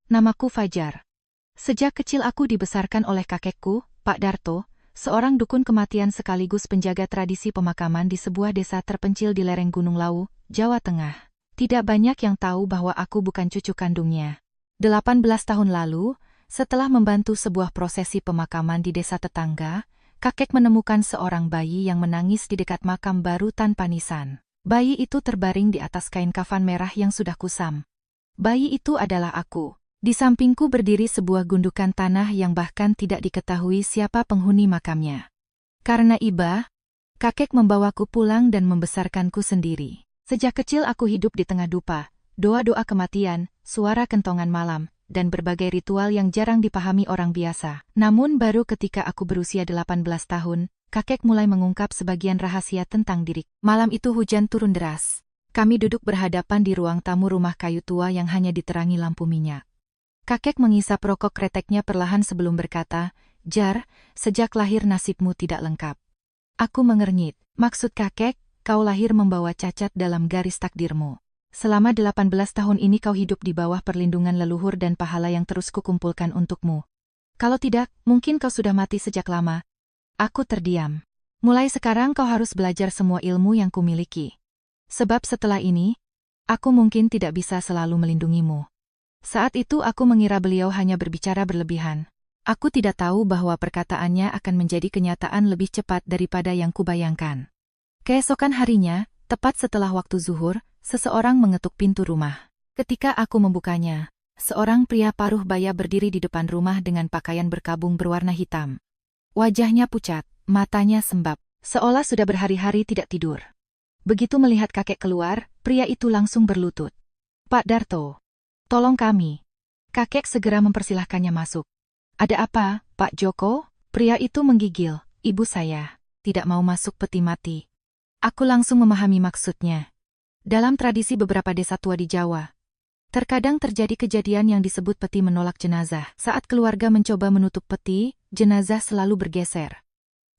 namaku Fajar. Sejak kecil aku dibesarkan oleh kakekku, Pak Darto, seorang dukun kematian sekaligus penjaga tradisi pemakaman di sebuah desa terpencil di lereng Gunung Lawu, Jawa Tengah. Tidak banyak yang tahu bahwa aku bukan cucu kandungnya. 18 tahun lalu, setelah membantu sebuah prosesi pemakaman di desa tetangga, kakek menemukan seorang bayi yang menangis di dekat makam baru tanpa nisan. Bayi itu terbaring di atas kain kafan merah yang sudah kusam. Bayi itu adalah aku. Di sampingku berdiri sebuah gundukan tanah yang bahkan tidak diketahui siapa penghuni makamnya. Karena iba, kakek membawaku pulang dan membesarkanku sendiri. Sejak kecil aku hidup di tengah dupa, doa-doa kematian, suara kentongan malam, dan berbagai ritual yang jarang dipahami orang biasa. Namun baru ketika aku berusia 18 tahun, kakek mulai mengungkap sebagian rahasia tentang diri. Malam itu hujan turun deras. Kami duduk berhadapan di ruang tamu rumah kayu tua yang hanya diterangi lampu minyak. Kakek mengisap rokok kreteknya perlahan sebelum berkata, "Jar, sejak lahir nasibmu tidak lengkap." Aku mengernyit. Maksud kakek, kau lahir membawa cacat dalam garis takdirmu. Selama 18 tahun ini kau hidup di bawah perlindungan leluhur dan pahala yang terus kukumpulkan untukmu. Kalau tidak, mungkin kau sudah mati sejak lama. Aku terdiam. Mulai sekarang kau harus belajar semua ilmu yang kumiliki. Sebab setelah ini, aku mungkin tidak bisa selalu melindungimu. Saat itu aku mengira beliau hanya berbicara berlebihan. Aku tidak tahu bahwa perkataannya akan menjadi kenyataan lebih cepat daripada yang kubayangkan. Keesokan harinya, tepat setelah waktu zuhur, seseorang mengetuk pintu rumah. Ketika aku membukanya, seorang pria paruh baya berdiri di depan rumah dengan pakaian berkabung berwarna hitam. Wajahnya pucat, matanya sembab, seolah sudah berhari-hari tidak tidur. Begitu melihat kakek keluar, pria itu langsung berlutut. "Pak Darto, tolong kami." Kakek segera mempersilahkannya masuk. "Ada apa, Pak Joko?" Pria itu menggigil. "Ibu saya tidak mau masuk peti mati." Aku langsung memahami maksudnya. Dalam tradisi beberapa desa tua di Jawa, terkadang terjadi kejadian yang disebut peti menolak jenazah. Saat keluarga mencoba menutup peti, jenazah selalu bergeser.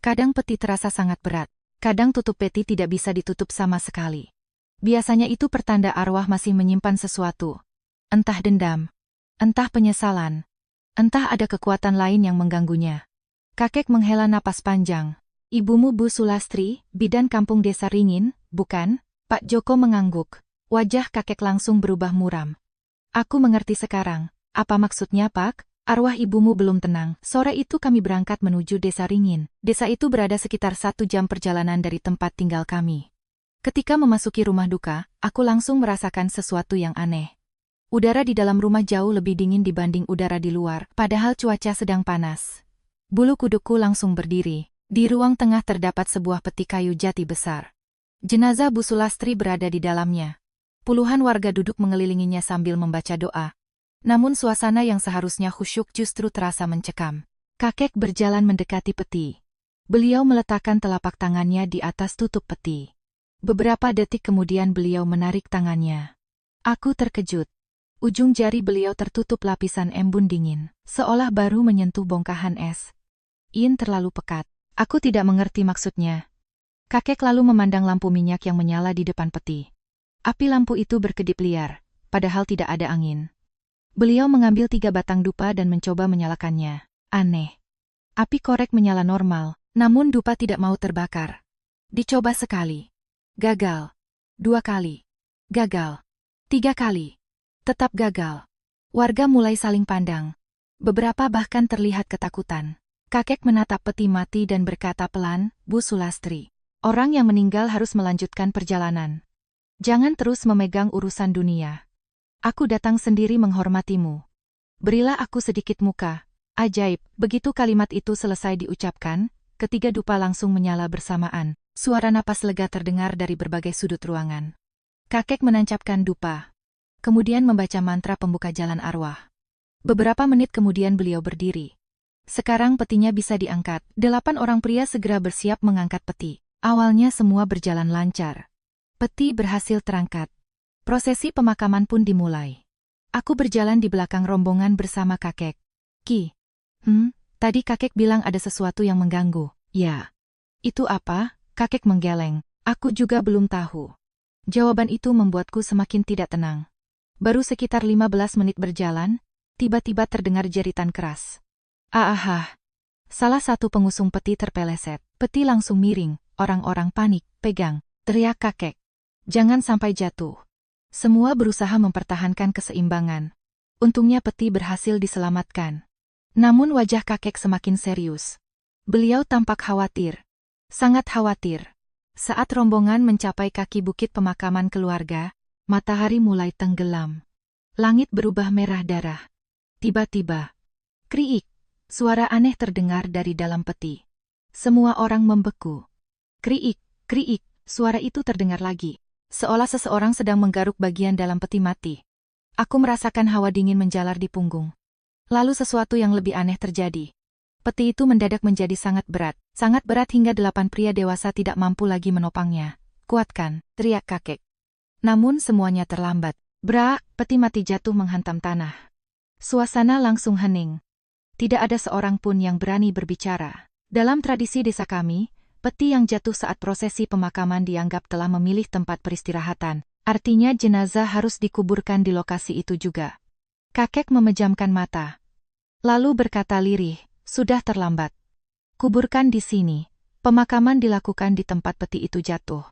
Kadang peti terasa sangat berat, kadang tutup peti tidak bisa ditutup sama sekali. Biasanya itu pertanda arwah masih menyimpan sesuatu. Entah dendam, entah penyesalan, entah ada kekuatan lain yang mengganggunya. Kakek menghela napas panjang. "Ibumu Bu Sulastri, bidan kampung desa Ringin, bukan?" Pak Joko mengangguk. Wajah kakek langsung berubah muram. "Aku mengerti sekarang. Apa maksudnya, Pak? Arwah ibumu belum tenang." Sore itu kami berangkat menuju desa Ringin. Desa itu berada sekitar 1 jam perjalanan dari tempat tinggal kami. Ketika memasuki rumah duka, aku langsung merasakan sesuatu yang aneh. Udara di dalam rumah jauh lebih dingin dibanding udara di luar, padahal cuaca sedang panas. Bulu kudukku langsung berdiri. Di ruang tengah terdapat sebuah peti kayu jati besar. Jenazah Bu Sulastri berada di dalamnya. Puluhan warga duduk mengelilinginya sambil membaca doa. Namun suasana yang seharusnya khusyuk justru terasa mencekam. Kakek berjalan mendekati peti. Beliau meletakkan telapak tangannya di atas tutup peti. Beberapa detik kemudian beliau menarik tangannya. Aku terkejut. Ujung jari beliau tertutup lapisan embun dingin, seolah baru menyentuh bongkahan es. Terlalu pekat. Aku tidak mengerti maksudnya. Kakek lalu memandang lampu minyak yang menyala di depan peti. Api lampu itu berkedip liar, padahal tidak ada angin. Beliau mengambil 3 batang dupa dan mencoba menyalakannya. Aneh. Api korek menyala normal, namun dupa tidak mau terbakar. Dicoba sekali. Gagal. 2 kali. Gagal. 3 kali. Tetap gagal. Warga mulai saling pandang. Beberapa bahkan terlihat ketakutan. Kakek menatap peti mati dan berkata pelan, "Bu Sulastri, orang yang meninggal harus melanjutkan perjalanan. Jangan terus memegang urusan dunia. Aku datang sendiri menghormatimu. Berilah aku sedikit muka." Ajaib, begitu kalimat itu selesai diucapkan, ketiga dupa langsung menyala bersamaan. Suara napas lega terdengar dari berbagai sudut ruangan. Kakek menancapkan dupa. Kemudian membaca mantra pembuka jalan arwah. Beberapa menit kemudian beliau berdiri. Sekarang petinya bisa diangkat. 8 orang pria segera bersiap mengangkat peti. Awalnya semua berjalan lancar. Peti berhasil terangkat. Prosesi pemakaman pun dimulai. Aku berjalan di belakang rombongan bersama kakek. "Ki, tadi kakek bilang ada sesuatu yang mengganggu." "Ya." "Itu apa?" Kakek menggeleng. "Aku juga belum tahu." Jawaban itu membuatku semakin tidak tenang. Baru sekitar 15 menit berjalan, Tiba-tiba terdengar jeritan keras. Ah. Salah satu pengusung peti terpeleset. Peti langsung miring, orang-orang panik, pegang, teriak kakek. Jangan sampai jatuh. Semua berusaha mempertahankan keseimbangan. Untungnya peti berhasil diselamatkan. Namun wajah kakek semakin serius. Beliau tampak khawatir. Sangat khawatir. Saat rombongan mencapai kaki bukit pemakaman keluarga, matahari mulai tenggelam. Langit berubah merah darah. Tiba-tiba, kriik. Suara aneh terdengar dari dalam peti. Semua orang membeku. Kriik, kriik, suara itu terdengar lagi. Seolah seseorang sedang menggaruk bagian dalam peti mati. Aku merasakan hawa dingin menjalar di punggung. Lalu sesuatu yang lebih aneh terjadi. Peti itu mendadak menjadi sangat berat hingga 8 pria dewasa tidak mampu lagi menopangnya. Kuatkan, teriak kakek. Namun semuanya terlambat. Brak, peti mati jatuh menghantam tanah. Suasana langsung hening. Tidak ada seorang pun yang berani berbicara. Dalam tradisi desa kami, peti yang jatuh saat prosesi pemakaman dianggap telah memilih tempat peristirahatan. Artinya jenazah harus dikuburkan di lokasi itu juga. Kakek memejamkan mata. Lalu berkata lirih, sudah terlambat. Kuburkan di sini. Pemakaman dilakukan di tempat peti itu jatuh.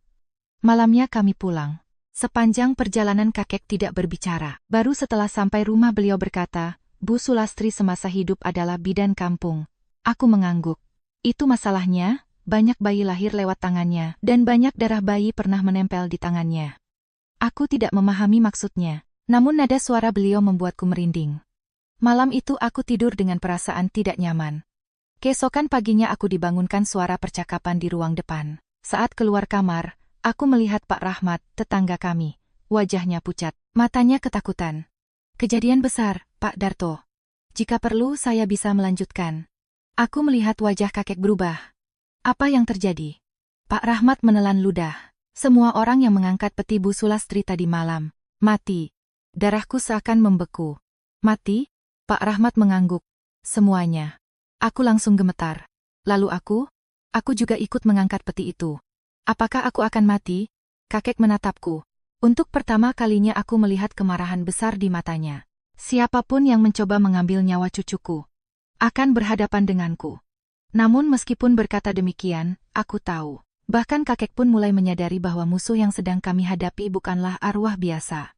Malamnya kami pulang. Sepanjang perjalanan kakek tidak berbicara. Baru setelah sampai rumah beliau berkata, Bu Sulastri semasa hidup adalah bidan kampung. Aku mengangguk. Itu masalahnya, banyak bayi lahir lewat tangannya, dan banyak darah bayi pernah menempel di tangannya. Aku tidak memahami maksudnya, namun nada suara beliau membuatku merinding. Malam itu aku tidur dengan perasaan tidak nyaman. Keesokan paginya aku dibangunkan suara percakapan di ruang depan. Saat keluar kamar, aku melihat Pak Rahmat, tetangga kami. Wajahnya pucat, matanya ketakutan. Kejadian besar, Pak Darto. Jika perlu saya bisa melanjutkan. Aku melihat wajah kakek berubah. Apa yang terjadi? Pak Rahmat menelan ludah. Semua orang yang mengangkat peti Bu Sulastri tadi malam, mati. Darahku seakan membeku. Mati? Pak Rahmat mengangguk. Semuanya. Aku langsung gemetar. Lalu aku juga ikut mengangkat peti itu. Apakah aku akan mati? Kakek menatapku. Untuk pertama kalinya aku melihat kemarahan besar di matanya. Siapapun yang mencoba mengambil nyawa cucuku akan berhadapan denganku. Namun meskipun berkata demikian, aku tahu. Bahkan kakek pun mulai menyadari bahwa musuh yang sedang kami hadapi bukanlah arwah biasa.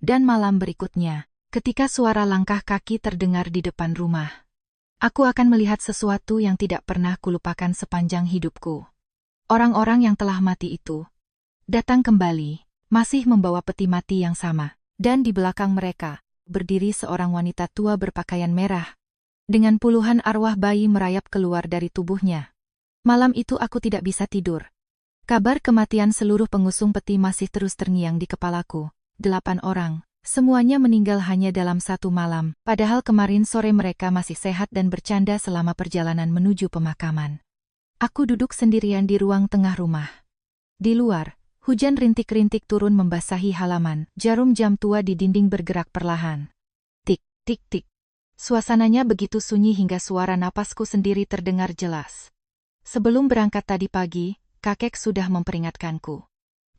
Dan malam berikutnya, ketika suara langkah kaki terdengar di depan rumah, aku akan melihat sesuatu yang tidak pernah kulupakan sepanjang hidupku. Orang-orang yang telah mati itu datang kembali. Masih membawa peti mati yang sama. Dan di belakang mereka, berdiri seorang wanita tua berpakaian merah. Dengan puluhan arwah bayi merayap keluar dari tubuhnya. Malam itu aku tidak bisa tidur. Kabar kematian seluruh pengusung peti masih terus terngiang di kepalaku. 8 orang, semuanya meninggal hanya dalam 1 malam. Padahal kemarin sore mereka masih sehat dan bercanda selama perjalanan menuju pemakaman. Aku duduk sendirian di ruang tengah rumah. Di luar, hujan rintik-rintik turun membasahi halaman. Jarum jam tua di dinding bergerak perlahan. Tik, tik, tik. Suasananya begitu sunyi hingga suara napasku sendiri terdengar jelas. Sebelum berangkat tadi pagi, kakek sudah memperingatkanku.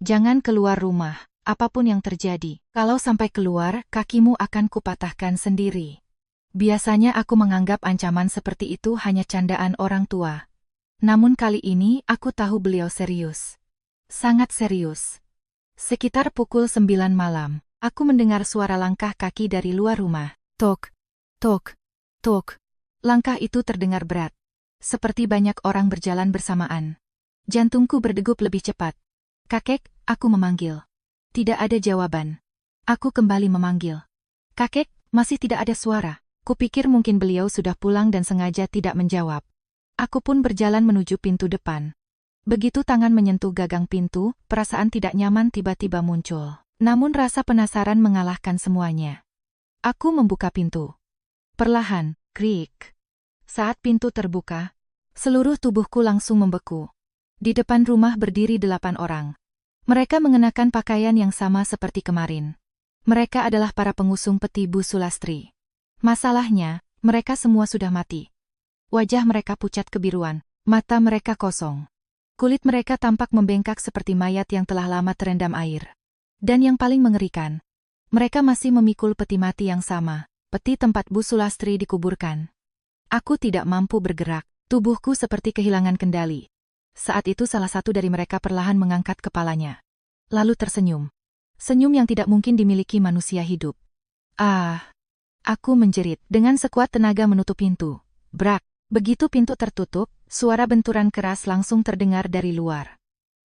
Jangan keluar rumah, apapun yang terjadi. Kalau sampai keluar, kakimu akan kupatahkan sendiri. Biasanya aku menganggap ancaman seperti itu hanya candaan orang tua. Namun kali ini aku tahu beliau serius. Sangat serius. Sekitar pukul 9 malam, aku mendengar suara langkah kaki dari luar rumah. Tok, tok, tok. Langkah itu terdengar berat. Seperti banyak orang berjalan bersamaan. Jantungku berdegup lebih cepat. Kakek, aku memanggil. Tidak ada jawaban. Aku kembali memanggil. Kakek, masih tidak ada suara. Kupikir mungkin beliau sudah pulang dan sengaja tidak menjawab. Aku pun berjalan menuju pintu depan. Begitu tangan menyentuh gagang pintu, perasaan tidak nyaman tiba-tiba muncul. Namun rasa penasaran mengalahkan semuanya. Aku membuka pintu. Perlahan, krik. Saat pintu terbuka, seluruh tubuhku langsung membeku. Di depan rumah berdiri 8 orang. Mereka mengenakan pakaian yang sama seperti kemarin. Mereka adalah para pengusung peti Bu Sulastri. Masalahnya, mereka semua sudah mati. Wajah mereka pucat kebiruan, mata mereka kosong. Kulit mereka tampak membengkak seperti mayat yang telah lama terendam air. Dan yang paling mengerikan, mereka masih memikul peti mati yang sama, peti tempat Bu Sulastri dikuburkan. Aku tidak mampu bergerak, tubuhku seperti kehilangan kendali. Saat itu salah satu dari mereka perlahan mengangkat kepalanya. Lalu tersenyum. Senyum yang tidak mungkin dimiliki manusia hidup. Ah! Aku menjerit, dengan sekuat tenaga menutup pintu. Brak! Begitu pintu tertutup, suara benturan keras langsung terdengar dari luar.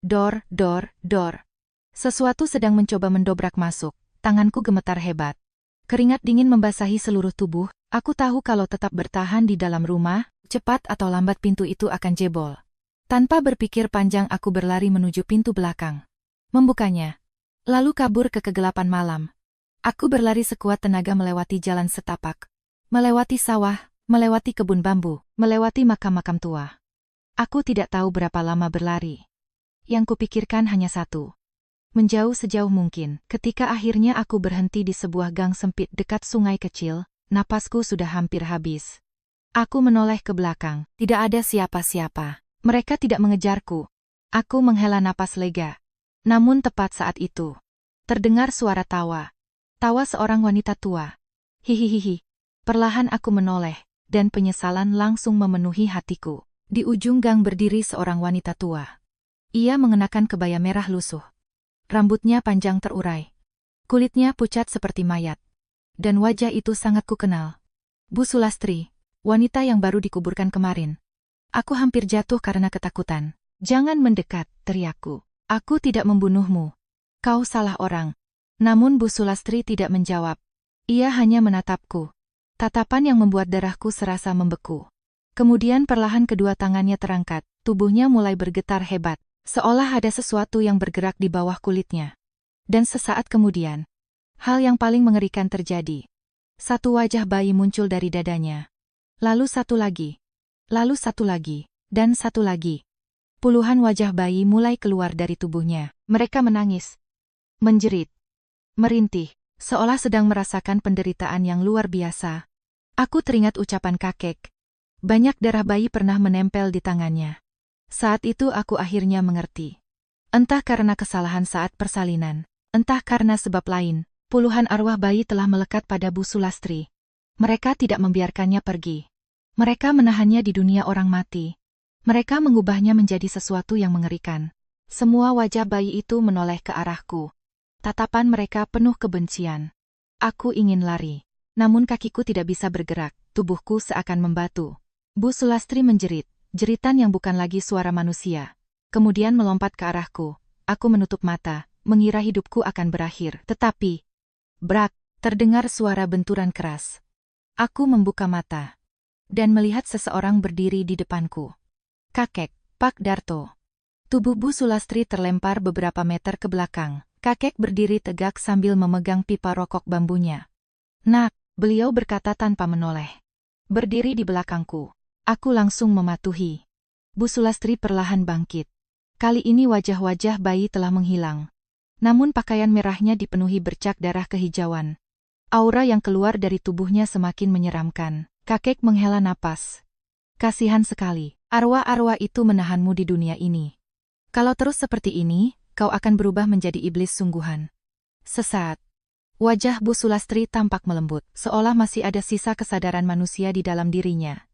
Dor, dor, dor. Sesuatu sedang mencoba mendobrak masuk, tanganku gemetar hebat. Keringat dingin membasahi seluruh tubuh, aku tahu kalau tetap bertahan di dalam rumah, cepat atau lambat pintu itu akan jebol. Tanpa berpikir panjang aku berlari menuju pintu belakang. Membukanya. Lalu kabur ke kegelapan malam. Aku berlari sekuat tenaga melewati jalan setapak. Melewati sawah, melewati kebun bambu, melewati makam-makam tua. Aku tidak tahu berapa lama berlari. Yang kupikirkan hanya satu. Menjauh sejauh mungkin. Ketika akhirnya aku berhenti di sebuah gang sempit dekat sungai kecil, napasku sudah hampir habis. Aku menoleh ke belakang. Tidak ada siapa-siapa. Mereka tidak mengejarku. Aku menghela napas lega. Namun tepat saat itu, terdengar suara tawa. Tawa seorang wanita tua. Hihihihi. Perlahan aku menoleh, dan penyesalan langsung memenuhi hatiku. Di ujung gang berdiri seorang wanita tua. Ia mengenakan kebaya merah lusuh. Rambutnya panjang terurai. Kulitnya pucat seperti mayat. Dan wajah itu sangat kukenal. Bu Sulastri, wanita yang baru dikuburkan kemarin. Aku hampir jatuh karena ketakutan. Jangan mendekat, teriakku. Aku tidak membunuhmu. Kau salah orang. Namun Bu Sulastri tidak menjawab. Ia hanya menatapku. Tatapan yang membuat darahku serasa membeku. Kemudian perlahan kedua tangannya terangkat, tubuhnya mulai bergetar hebat, seolah ada sesuatu yang bergerak di bawah kulitnya. Dan sesaat kemudian, hal yang paling mengerikan terjadi. Satu wajah bayi muncul dari dadanya. Lalu satu lagi. Lalu satu lagi. Dan satu lagi. Puluhan wajah bayi mulai keluar dari tubuhnya. Mereka menangis, menjerit, merintih, seolah sedang merasakan penderitaan yang luar biasa. Aku teringat ucapan kakek. Banyak darah bayi pernah menempel di tangannya. Saat itu aku akhirnya mengerti. Entah karena kesalahan saat persalinan, entah karena sebab lain, puluhan arwah bayi telah melekat pada Bu Sulastri. Mereka tidak membiarkannya pergi. Mereka menahannya di dunia orang mati. Mereka mengubahnya menjadi sesuatu yang mengerikan. Semua wajah bayi itu menoleh ke arahku. Tatapan mereka penuh kebencian. Aku ingin lari. Namun kakiku tidak bisa bergerak, tubuhku seakan membatu. Bu Sulastri menjerit, jeritan yang bukan lagi suara manusia. Kemudian melompat ke arahku. Aku menutup mata, mengira hidupku akan berakhir. Tetapi, brak, terdengar suara benturan keras. Aku membuka mata dan melihat seseorang berdiri di depanku. Kakek, Pak Darto. Tubuh Bu Sulastri terlempar beberapa meter ke belakang. Kakek berdiri tegak sambil memegang pipa rokok bambunya. Nak, beliau berkata tanpa menoleh. Berdiri di belakangku. Aku langsung mematuhi. Bu Sulastri perlahan bangkit. Kali ini wajah-wajah bayi telah menghilang. Namun pakaian merahnya dipenuhi bercak darah kehijauan. Aura yang keluar dari tubuhnya semakin menyeramkan. Kakek menghela napas. Kasihan sekali. Arwah-arwah itu menahanmu di dunia ini. Kalau terus seperti ini, kau akan berubah menjadi iblis sungguhan. Sesaat. Wajah Bu Sulastri tampak melembut, seolah masih ada sisa kesadaran manusia di dalam dirinya.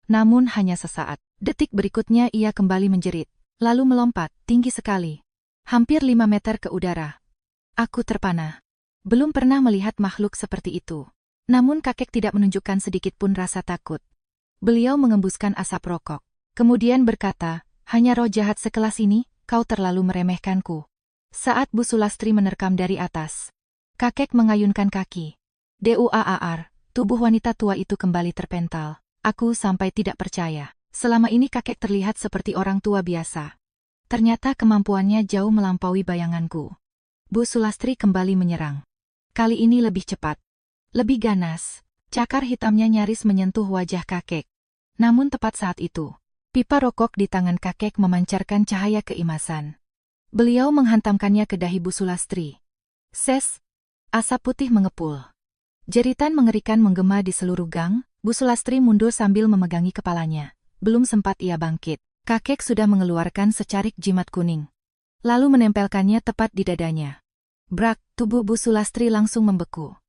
Namun hanya sesaat. Detik berikutnya ia kembali menjerit, lalu melompat, tinggi sekali. Hampir 5 meter ke udara. Aku terpana. Belum pernah melihat makhluk seperti itu. Namun kakek tidak menunjukkan sedikit pun rasa takut. Beliau mengembuskan asap rokok. Kemudian berkata, hanya roh jahat sekelas ini, kau terlalu meremehkanku. Saat Bu Sulastri menerkam dari atas, kakek mengayunkan kaki. Duaar, tubuh wanita tua itu kembali terpental. Aku sampai tidak percaya. Selama ini kakek terlihat seperti orang tua biasa. Ternyata kemampuannya jauh melampaui bayanganku. Bu Sulastri kembali menyerang. Kali ini lebih cepat. Lebih ganas. Cakar hitamnya nyaris menyentuh wajah kakek. Namun tepat saat itu, pipa rokok di tangan kakek memancarkan cahaya keimasan. Beliau menghantamkannya ke dahi Bu Sulastri. Ses! Asap putih mengepul. Jeritan mengerikan menggema di seluruh gang. Bu Sulastri mundur sambil memegangi kepalanya. Belum sempat ia bangkit, kakek sudah mengeluarkan secarik jimat kuning. Lalu menempelkannya tepat di dadanya. Brak, tubuh Bu Sulastri langsung membeku.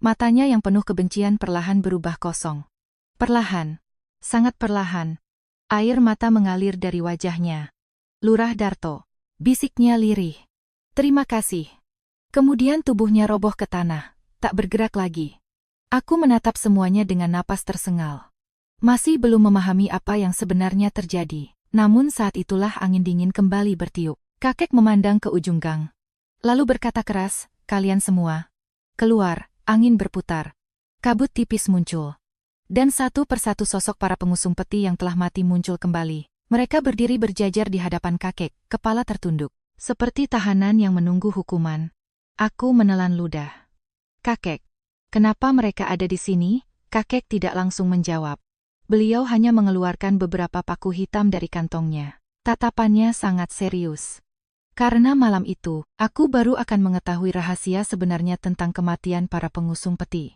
Matanya yang penuh kebencian perlahan berubah kosong. Perlahan, sangat perlahan, air mata mengalir dari wajahnya. Lurah Darto, bisiknya lirih. Terima kasih. Kemudian tubuhnya roboh ke tanah, tak bergerak lagi. Aku menatap semuanya dengan napas tersengal. Masih belum memahami apa yang sebenarnya terjadi. Namun saat itulah angin dingin kembali bertiup. Kakek memandang ke ujung gang. Lalu berkata keras, kalian semua, keluar. Angin berputar. Kabut tipis muncul. Dan satu persatu sosok para pengusung peti yang telah mati muncul kembali. Mereka berdiri berjajar di hadapan kakek, kepala tertunduk. Seperti tahanan yang menunggu hukuman. Aku menelan ludah. Kakek, kenapa mereka ada di sini? Kakek tidak langsung menjawab. Beliau hanya mengeluarkan beberapa paku hitam dari kantongnya. Tatapannya sangat serius. Karena malam itu, aku baru akan mengetahui rahasia sebenarnya tentang kematian para pengusung peti.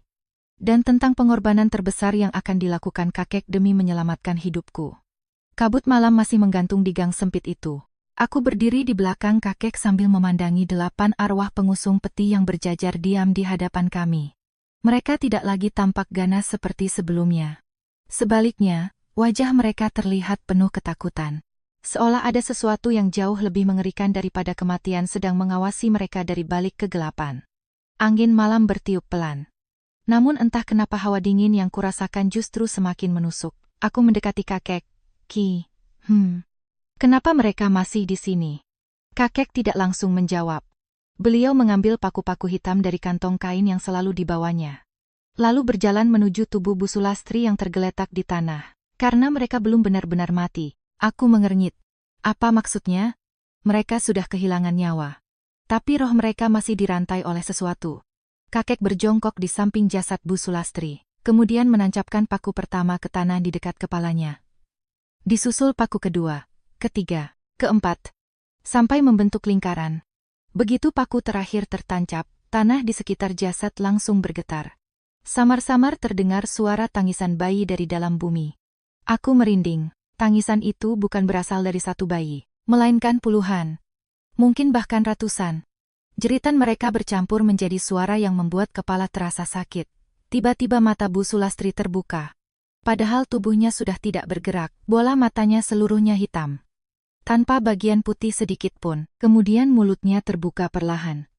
Dan tentang pengorbanan terbesar yang akan dilakukan kakek demi menyelamatkan hidupku. Kabut malam masih menggantung di gang sempit itu. Aku berdiri di belakang kakek sambil memandangi 8 arwah pengusung peti yang berjajar diam di hadapan kami. Mereka tidak lagi tampak ganas seperti sebelumnya. Sebaliknya, wajah mereka terlihat penuh ketakutan. Seolah ada sesuatu yang jauh lebih mengerikan daripada kematian sedang mengawasi mereka dari balik kegelapan. Angin malam bertiup pelan. Namun entah kenapa hawa dingin yang kurasakan justru semakin menusuk. Aku mendekati kakek. Kenapa mereka masih di sini? Kakek tidak langsung menjawab. Beliau mengambil paku-paku hitam dari kantong kain yang selalu dibawanya. Lalu berjalan menuju tubuh Bu Sulastri yang tergeletak di tanah. Karena mereka belum benar-benar mati. Aku mengernyit. Apa maksudnya? Mereka sudah kehilangan nyawa. Tapi roh mereka masih dirantai oleh sesuatu. Kakek berjongkok di samping jasad Bu Sulastri, kemudian menancapkan paku pertama ke tanah di dekat kepalanya. Disusul paku kedua, ketiga, keempat, sampai membentuk lingkaran. Begitu paku terakhir tertancap, tanah di sekitar jasad langsung bergetar. Samar-samar terdengar suara tangisan bayi dari dalam bumi. Aku merinding. Tangisan itu bukan berasal dari satu bayi, melainkan puluhan, mungkin bahkan ratusan. Jeritan mereka bercampur menjadi suara yang membuat kepala terasa sakit. Tiba-tiba mata Bu Sulastri terbuka. Padahal tubuhnya sudah tidak bergerak, bola matanya seluruhnya hitam. Tanpa bagian putih sedikit pun, kemudian mulutnya terbuka perlahan.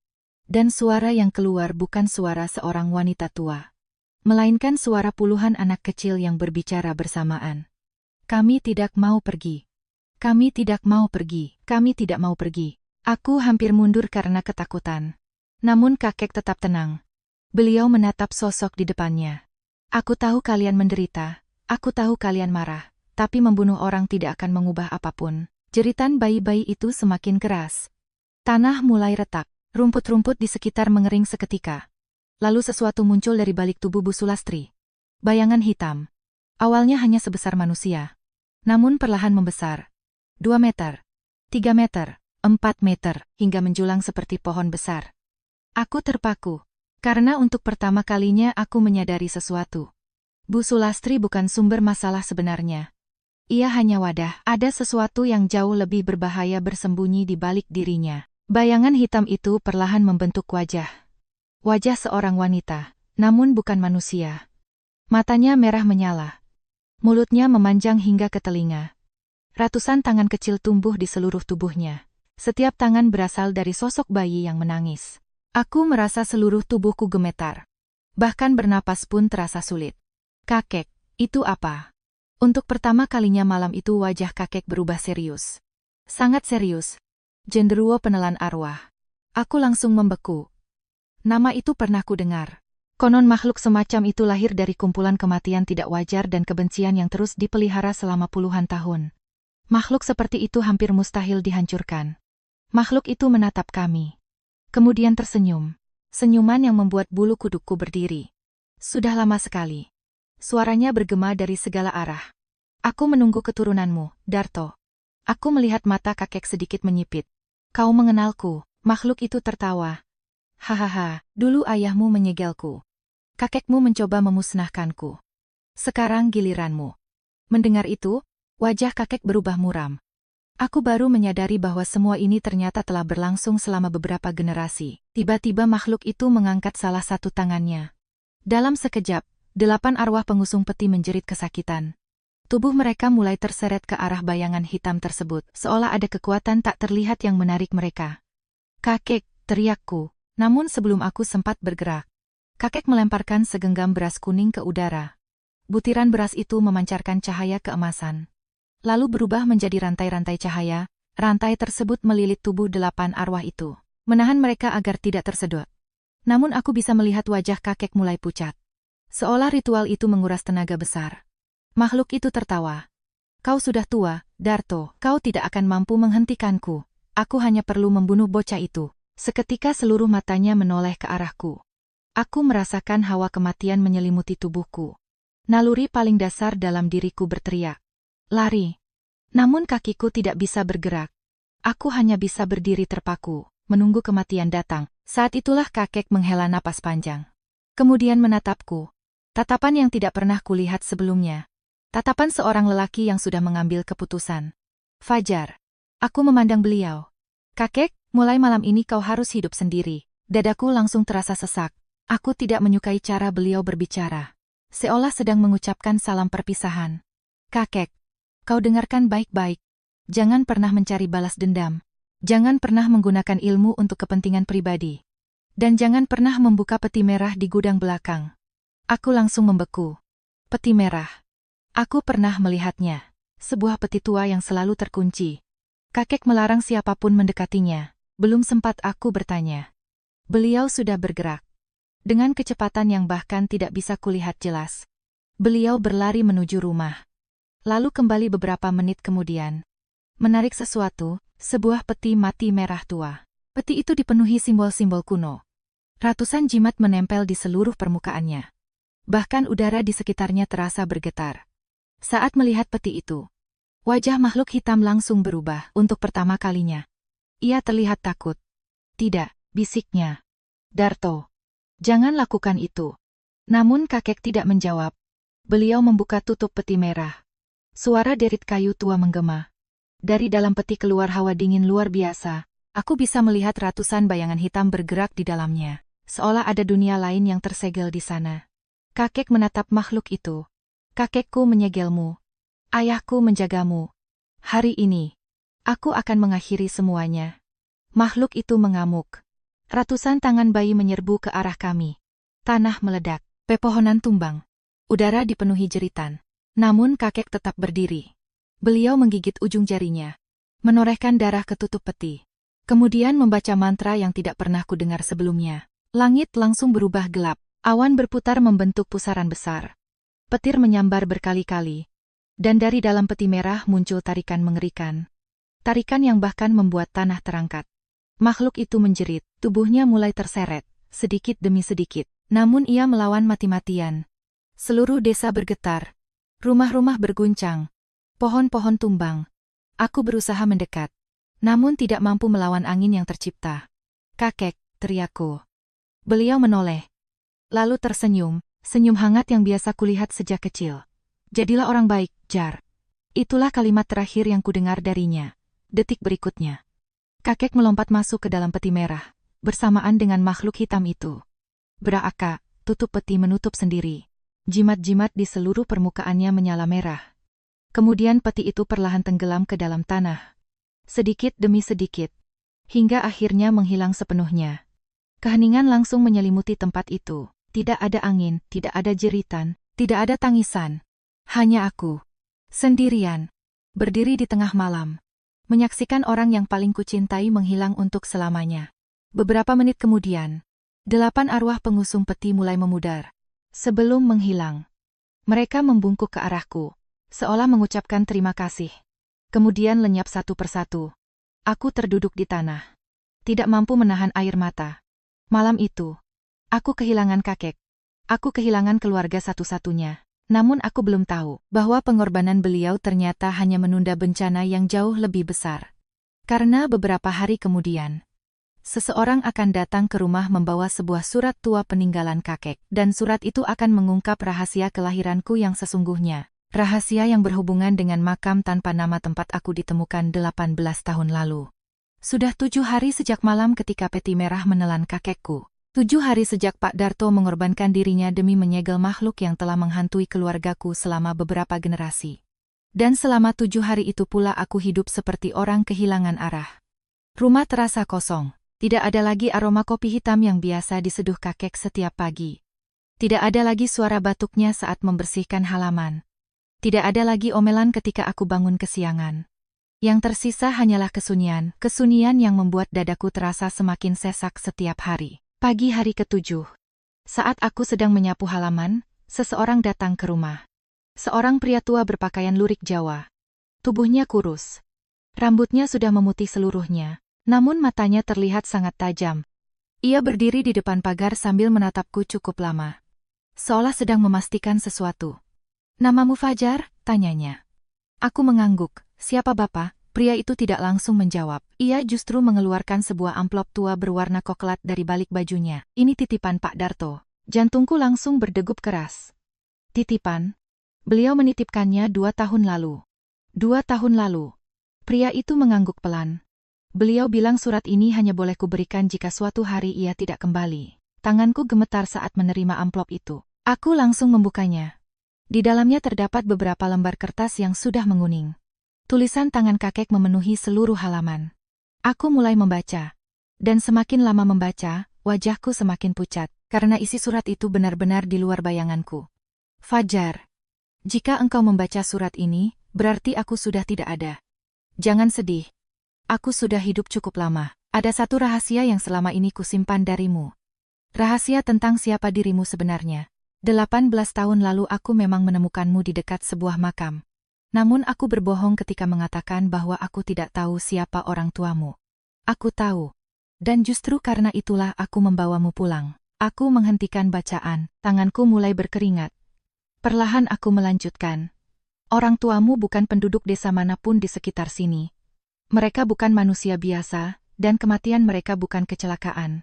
Dan suara yang keluar bukan suara seorang wanita tua, melainkan suara puluhan anak kecil yang berbicara bersamaan. Kami tidak mau pergi. Kami tidak mau pergi. Kami tidak mau pergi. Aku hampir mundur karena ketakutan. Namun kakek tetap tenang. Beliau menatap sosok di depannya. Aku tahu kalian menderita. Aku tahu kalian marah. Tapi membunuh orang tidak akan mengubah apapun. Jeritan bayi-bayi itu semakin keras. Tanah mulai retak. Rumput-rumput di sekitar mengering seketika. Lalu sesuatu muncul dari balik tubuh Bu Sulastri. Bayangan hitam. Awalnya hanya sebesar manusia. Namun perlahan membesar. 2 meter, 3 meter, 4 meter, hingga menjulang seperti pohon besar. Aku terpaku. Karena untuk pertama kalinya aku menyadari sesuatu. Bu Sulastri bukan sumber masalah sebenarnya. Ia hanya wadah. Ada sesuatu yang jauh lebih berbahaya bersembunyi di balik dirinya. Bayangan hitam itu perlahan membentuk wajah. Wajah seorang wanita, namun bukan manusia. Matanya merah menyala. Mulutnya memanjang hingga ke telinga. Ratusan tangan kecil tumbuh di seluruh tubuhnya. Setiap tangan berasal dari sosok bayi yang menangis. Aku merasa seluruh tubuhku gemetar. Bahkan bernapas pun terasa sulit. Kakek, itu apa? Untuk pertama kalinya malam itu wajah kakek berubah serius. Sangat serius. Genderuwo penelan arwah. Aku langsung membeku. Nama itu pernah ku dengar. Konon makhluk semacam itu lahir dari kumpulan kematian tidak wajar dan kebencian yang terus dipelihara selama puluhan tahun. Makhluk seperti itu hampir mustahil dihancurkan. Makhluk itu menatap kami. Kemudian tersenyum. Senyuman yang membuat bulu kudukku berdiri. Sudah lama sekali. Suaranya bergema dari segala arah. Aku menunggu keturunanmu, Darto. Aku melihat mata kakek sedikit menyipit. Kau mengenalku, makhluk itu tertawa. Hahaha, dulu ayahmu menyegelku. Kakekmu mencoba memusnahkanku. Sekarang giliranmu. Mendengar itu, wajah kakek berubah muram. Aku baru menyadari bahwa semua ini ternyata telah berlangsung selama beberapa generasi. Tiba-tiba makhluk itu mengangkat salah satu tangannya. Dalam sekejap, 8 arwah pengusung peti menjerit kesakitan. Tubuh mereka mulai terseret ke arah bayangan hitam tersebut, seolah ada kekuatan tak terlihat yang menarik mereka. "Kakek," teriakku. Namun sebelum aku sempat bergerak, kakek melemparkan segenggam beras kuning ke udara. Butiran beras itu memancarkan cahaya keemasan. Lalu berubah menjadi rantai-rantai cahaya. Rantai tersebut melilit tubuh 8 arwah itu, menahan mereka agar tidak tersedot. Namun aku bisa melihat wajah kakek mulai pucat. Seolah ritual itu menguras tenaga besar. Makhluk itu tertawa. "Kau sudah tua, Darto. Kau tidak akan mampu menghentikanku. Aku hanya perlu membunuh bocah itu." Seketika seluruh matanya menoleh ke arahku. Aku merasakan hawa kematian menyelimuti tubuhku. Naluri paling dasar dalam diriku berteriak, "Lari!" Namun kakiku tidak bisa bergerak. Aku hanya bisa berdiri terpaku, menunggu kematian datang. Saat itulah kakek menghela napas panjang. Kemudian menatapku. Tatapan yang tidak pernah kulihat sebelumnya. Tatapan seorang lelaki yang sudah mengambil keputusan. "Fajar." Aku memandang beliau. "Kakek, mulai malam ini kau harus hidup sendiri." Dadaku langsung terasa sesak. Aku tidak menyukai cara beliau berbicara. Seolah sedang mengucapkan salam perpisahan. "Kakek, kau dengarkan baik-baik. Jangan pernah mencari balas dendam. Jangan pernah menggunakan ilmu untuk kepentingan pribadi. Dan jangan pernah membuka peti merah di gudang belakang." Aku langsung membeku. Peti merah. Aku pernah melihatnya. Sebuah peti tua yang selalu terkunci. Kakek melarang siapapun mendekatinya. Belum sempat aku bertanya. Beliau sudah bergerak. Dengan kecepatan yang bahkan tidak bisa kulihat jelas. Beliau berlari menuju rumah. Lalu kembali beberapa menit kemudian. Menarik sesuatu, sebuah peti mati merah tua. Peti itu dipenuhi simbol-simbol kuno. Ratusan jimat menempel di seluruh permukaannya. Bahkan udara di sekitarnya terasa bergetar. Saat melihat peti itu, wajah makhluk hitam langsung berubah untuk pertama kalinya. Ia terlihat takut. "Tidak," bisiknya. "Darto, jangan lakukan itu." Namun kakek tidak menjawab. Beliau membuka tutup peti merah. Suara derit kayu tua menggema. Dari dalam peti keluar hawa dingin luar biasa. Aku bisa melihat ratusan bayangan hitam bergerak di dalamnya. Seolah ada dunia lain yang tersegel di sana. Kakek menatap makhluk itu. "Kakekku menyegelmu. Ayahku menjagamu. Hari ini, aku akan mengakhiri semuanya." Makhluk itu mengamuk. Ratusan tangan bayi menyerbu ke arah kami. Tanah meledak, pepohonan tumbang. Udara dipenuhi jeritan. Namun kakek tetap berdiri. Beliau menggigit ujung jarinya. Menorehkan darah ke tutup peti. Kemudian membaca mantra yang tidak pernah kudengar sebelumnya. Langit langsung berubah gelap. Awan berputar membentuk pusaran besar. Petir menyambar berkali-kali. Dan dari dalam peti merah muncul tarikan mengerikan. Tarikan yang bahkan membuat tanah terangkat. Makhluk itu menjerit, tubuhnya mulai terseret, sedikit demi sedikit. Namun ia melawan mati-matian. Seluruh desa bergetar. Rumah-rumah berguncang. Pohon-pohon tumbang. Aku berusaha mendekat. Namun tidak mampu melawan angin yang tercipta. "Kakek," teriakku. Beliau menoleh. Lalu tersenyum. Senyum hangat yang biasa kulihat sejak kecil. "Jadilah orang baik, Jar." Itulah kalimat terakhir yang kudengar darinya. Detik berikutnya, kakek melompat masuk ke dalam peti merah, bersamaan dengan makhluk hitam itu. Beraaka, tutup peti menutup sendiri. Jimat-jimat di seluruh permukaannya menyala merah. Kemudian peti itu perlahan tenggelam ke dalam tanah. Sedikit demi sedikit. Hingga akhirnya menghilang sepenuhnya. Keheningan langsung menyelimuti tempat itu. Tidak ada angin, tidak ada jeritan, tidak ada tangisan. Hanya aku. Sendirian. Berdiri di tengah malam. Menyaksikan orang yang paling kucintai menghilang untuk selamanya. Beberapa menit kemudian, 8 arwah pengusung peti mulai memudar. Sebelum menghilang, mereka membungkuk ke arahku, seolah mengucapkan terima kasih. Kemudian lenyap satu persatu. Aku terduduk di tanah. Tidak mampu menahan air mata. Malam itu, aku kehilangan kakek. Aku kehilangan keluarga satu-satunya. Namun aku belum tahu bahwa pengorbanan beliau ternyata hanya menunda bencana yang jauh lebih besar. Karena beberapa hari kemudian, seseorang akan datang ke rumah membawa sebuah surat tua peninggalan kakek. Dan surat itu akan mengungkap rahasia kelahiranku yang sesungguhnya. Rahasia yang berhubungan dengan makam tanpa nama tempat aku ditemukan 18 tahun lalu. Sudah 7 hari sejak malam ketika peti merah menelan kakekku. 7 hari sejak Pak Darto mengorbankan dirinya demi menyegel makhluk yang telah menghantui keluargaku selama beberapa generasi. Dan selama 7 hari itu pula aku hidup seperti orang kehilangan arah. Rumah terasa kosong. Tidak ada lagi aroma kopi hitam yang biasa diseduh kakek setiap pagi. Tidak ada lagi suara batuknya saat membersihkan halaman. Tidak ada lagi omelan ketika aku bangun kesiangan. Yang tersisa hanyalah kesunyian yang membuat dadaku terasa semakin sesak setiap hari. Pagi hari ke-7. Saat aku sedang menyapu halaman, seseorang datang ke rumah. Seorang pria tua berpakaian lurik Jawa. Tubuhnya kurus. Rambutnya sudah memutih seluruhnya, namun matanya terlihat sangat tajam. Ia berdiri di depan pagar sambil menatapku cukup lama. Seolah sedang memastikan sesuatu. "Namamu Fajar?" tanyanya. Aku mengangguk. "Siapa Bapak?" Pria itu tidak langsung menjawab. Ia justru mengeluarkan sebuah amplop tua berwarna coklat dari balik bajunya. "Ini titipan Pak Darto." Jantungku langsung berdegup keras. Titipan? Beliau menitipkannya 2 tahun lalu. 2 tahun lalu. Pria itu mengangguk pelan. Beliau bilang surat ini hanya boleh kuberikan jika suatu hari ia tidak kembali. Tanganku gemetar saat menerima amplop itu. Aku langsung membukanya. Di dalamnya terdapat beberapa lembar kertas yang sudah menguning. Tulisan tangan kakek memenuhi seluruh halaman. Aku mulai membaca. Dan semakin lama membaca, wajahku semakin pucat, karena isi surat itu benar-benar di luar bayanganku. "Fajar, jika engkau membaca surat ini, berarti aku sudah tidak ada. Jangan sedih. Aku sudah hidup cukup lama. Ada satu rahasia yang selama ini kusimpan darimu. Rahasia tentang siapa dirimu sebenarnya. 18 tahun lalu aku memang menemukanmu di dekat sebuah makam. Namun aku berbohong ketika mengatakan bahwa aku tidak tahu siapa orang tuamu. Aku tahu. Dan justru karena itulah aku membawamu pulang." Aku menghentikan bacaan, tanganku mulai berkeringat. Perlahan aku melanjutkan. "Orang tuamu bukan penduduk desa manapun di sekitar sini. Mereka bukan manusia biasa, dan kematian mereka bukan kecelakaan."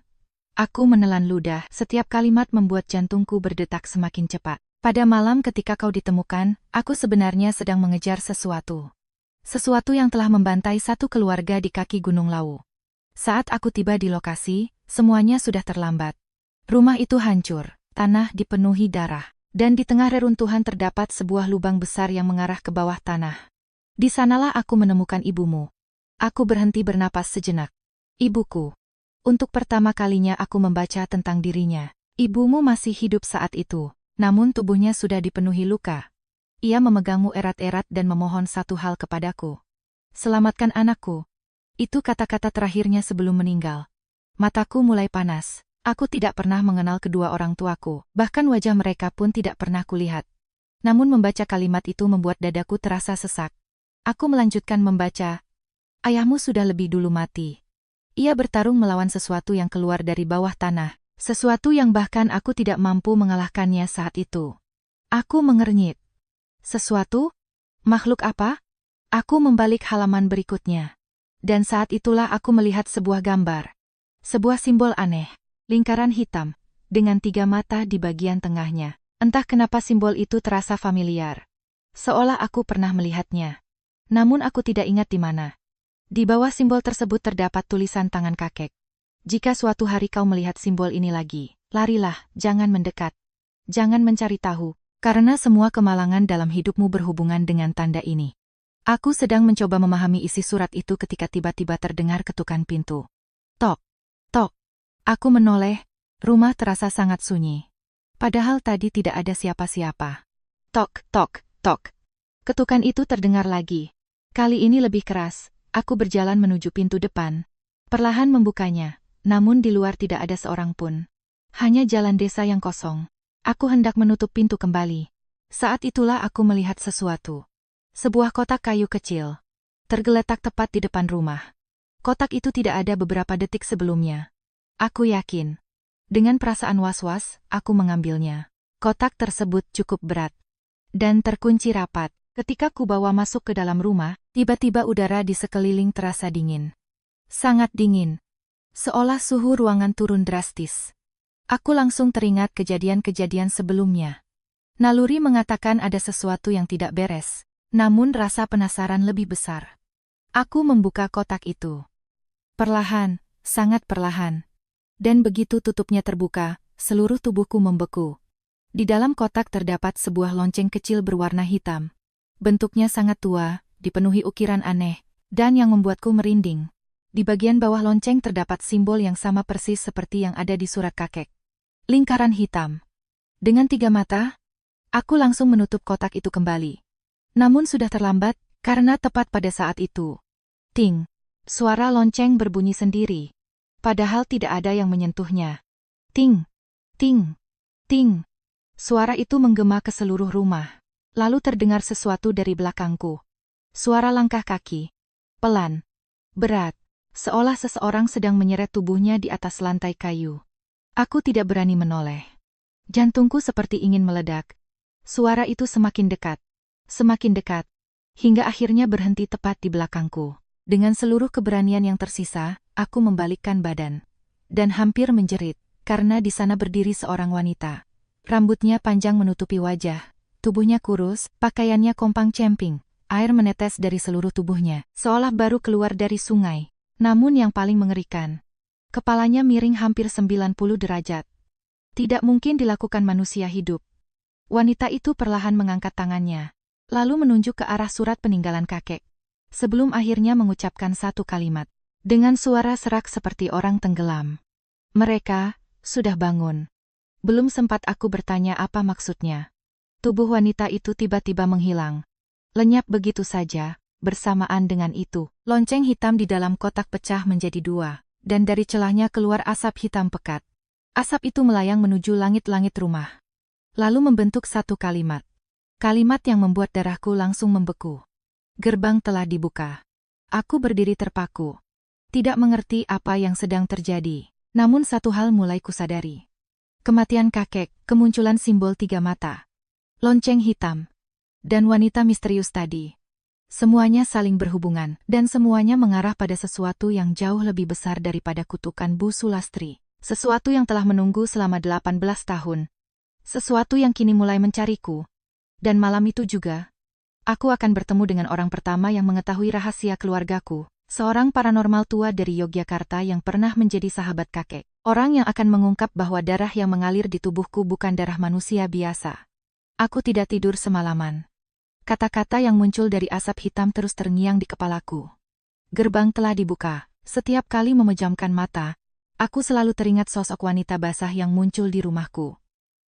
Aku menelan ludah, setiap kalimat membuat jantungku berdetak semakin cepat. "Pada malam ketika kau ditemukan, aku sebenarnya sedang mengejar sesuatu. Sesuatu yang telah membantai satu keluarga di kaki Gunung Lawu. Saat aku tiba di lokasi, semuanya sudah terlambat. Rumah itu hancur, tanah dipenuhi darah, dan di tengah reruntuhan terdapat sebuah lubang besar yang mengarah ke bawah tanah. Di sanalah aku menemukan ibumu." Aku berhenti bernapas sejenak. "Ibuku." Untuk pertama kalinya aku membaca tentang dirinya. Ibumu masih hidup saat itu. Namun tubuhnya sudah dipenuhi luka. Ia memegangmu erat-erat dan memohon satu hal kepadaku. "Selamatkan anakku." Itu kata-kata terakhirnya sebelum meninggal. Mataku mulai panas. Aku tidak pernah mengenal kedua orang tuaku, bahkan wajah mereka pun tidak pernah kulihat. Namun membaca kalimat itu membuat dadaku terasa sesak. Aku melanjutkan membaca. "Ayahmu sudah lebih dulu mati. Ia bertarung melawan sesuatu yang keluar dari bawah tanah. Sesuatu yang bahkan aku tidak mampu mengalahkannya saat itu." Aku mengernyit. "Sesuatu? Makhluk apa?" Aku membalik halaman berikutnya. Dan saat itulah aku melihat sebuah gambar. Sebuah simbol aneh. Lingkaran hitam, dengan 3 mata di bagian tengahnya. Entah kenapa simbol itu terasa familiar. Seolah aku pernah melihatnya. Namun aku tidak ingat di mana. Di bawah simbol tersebut terdapat tulisan tangan kakek. "Jika suatu hari kau melihat simbol ini lagi, larilah, jangan mendekat. Jangan mencari tahu, karena semua kemalangan dalam hidupmu berhubungan dengan tanda ini." Aku sedang mencoba memahami isi surat itu ketika tiba-tiba terdengar ketukan pintu. Tok, tok. Aku menoleh, rumah terasa sangat sunyi. Padahal tadi tidak ada siapa-siapa. Tok, tok, tok. Ketukan itu terdengar lagi. Kali ini lebih keras. Aku berjalan menuju pintu depan. Perlahan membukanya. Namun di luar tidak ada seorang pun. Hanya jalan desa yang kosong. Aku hendak menutup pintu kembali. Saat itulah aku melihat sesuatu. Sebuah kotak kayu kecil. Tergeletak tepat di depan rumah. Kotak itu tidak ada beberapa detik sebelumnya. Aku yakin. Dengan perasaan was-was, aku mengambilnya. Kotak tersebut cukup berat. Dan terkunci rapat. Ketika ku bawa masuk ke dalam rumah, tiba-tiba udara di sekeliling terasa dingin. Sangat dingin. Seolah suhu ruangan turun drastis. Aku langsung teringat kejadian-kejadian sebelumnya. Naluri mengatakan ada sesuatu yang tidak beres, namun rasa penasaran lebih besar. Aku membuka kotak itu. Perlahan, sangat perlahan. Dan begitu tutupnya terbuka, seluruh tubuhku membeku. Di dalam kotak terdapat sebuah lonceng kecil berwarna hitam. Bentuknya sangat tua, dipenuhi ukiran aneh, dan yang membuatku merinding. Di bagian bawah lonceng terdapat simbol yang sama persis seperti yang ada di surat kakek. Lingkaran hitam. Dengan 3 mata, aku langsung menutup kotak itu kembali. Namun sudah terlambat, karena tepat pada saat itu. Ting! Suara lonceng berbunyi sendiri. Padahal tidak ada yang menyentuhnya. Ting! Ting! Ting! Suara itu menggema ke seluruh rumah. Lalu terdengar sesuatu dari belakangku. Suara langkah kaki. Pelan. Berat. Seolah seseorang sedang menyeret tubuhnya di atas lantai kayu. Aku tidak berani menoleh. Jantungku seperti ingin meledak. Suara itu semakin dekat. Semakin dekat. Hingga akhirnya berhenti tepat di belakangku. Dengan seluruh keberanian yang tersisa, aku membalikkan badan. Dan hampir menjerit, karena di sana berdiri seorang wanita. Rambutnya panjang menutupi wajah. Tubuhnya kurus, pakaiannya kompang-camping. Air menetes dari seluruh tubuhnya, seolah baru keluar dari sungai. Namun yang paling mengerikan, kepalanya miring hampir 90 derajat. Tidak mungkin dilakukan manusia hidup. Wanita itu perlahan mengangkat tangannya, lalu menunjuk ke arah surat peninggalan kakek. Sebelum akhirnya mengucapkan satu kalimat, dengan suara serak seperti orang tenggelam. Mereka sudah bangun. Belum sempat aku bertanya apa maksudnya. Tubuh wanita itu tiba-tiba menghilang. Lenyap begitu saja. Bersamaan dengan itu, lonceng hitam di dalam kotak pecah menjadi 2, dan dari celahnya keluar asap hitam pekat. Asap itu melayang menuju langit-langit rumah. Lalu membentuk satu kalimat. Kalimat yang membuat darahku langsung membeku. Gerbang telah dibuka. Aku berdiri terpaku. Tidak mengerti apa yang sedang terjadi. Namun satu hal mulai kusadari. Kematian kakek, kemunculan simbol 3 mata. Lonceng hitam. Dan wanita misterius tadi. Semuanya saling berhubungan, dan semuanya mengarah pada sesuatu yang jauh lebih besar daripada kutukan Bu Sulastri. Sesuatu yang telah menunggu selama 18 tahun. Sesuatu yang kini mulai mencariku. Dan malam itu juga, aku akan bertemu dengan orang pertama yang mengetahui rahasia keluargaku. Seorang paranormal tua dari Yogyakarta yang pernah menjadi sahabat kakek. Orang yang akan mengungkap bahwa darah yang mengalir di tubuhku bukan darah manusia biasa. Aku tidak tidur semalaman. Kata-kata yang muncul dari asap hitam terus terngiang di kepalaku. Gerbang telah dibuka. Setiap kali memejamkan mata, aku selalu teringat sosok wanita basah yang muncul di rumahku.